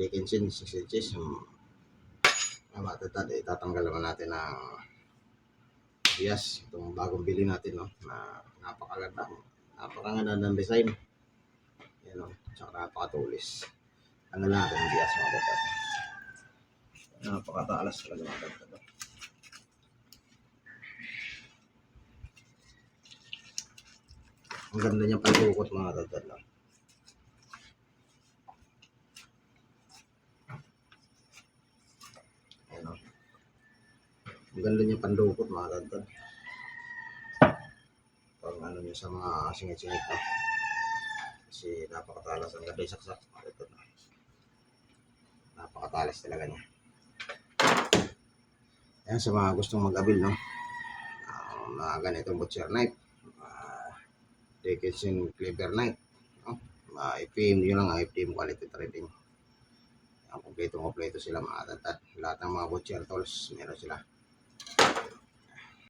Dickinson 6 inches. Mga tatad, itatanggal naman natin ng bias. Itong bagong bili natin, no, na napakaganda ng design. Yan, no, tsaka napakatulis. Ano natin ang bias, mga tatad. Napakatalas talaga, mga tatad. Ang ganda niya pagkukot, mga tatad, no. Ayan, no. Ang ganda niya pandukot, mga tatad. Pag ano niya sa mga singit-singit, no. Kasi napakatalas. Ang ganda yung saksak, mga tatad, no. Napakatalas talaga niya. Ayan, sa mga gustong mag-abil, no, mga ganitong butcher knife, Dickinson cleaver knife, no, IPM nyo lang, IPM quality trading. Ang kompleto sila, mga tatad. Lahat ng mga butcher tools meron sila.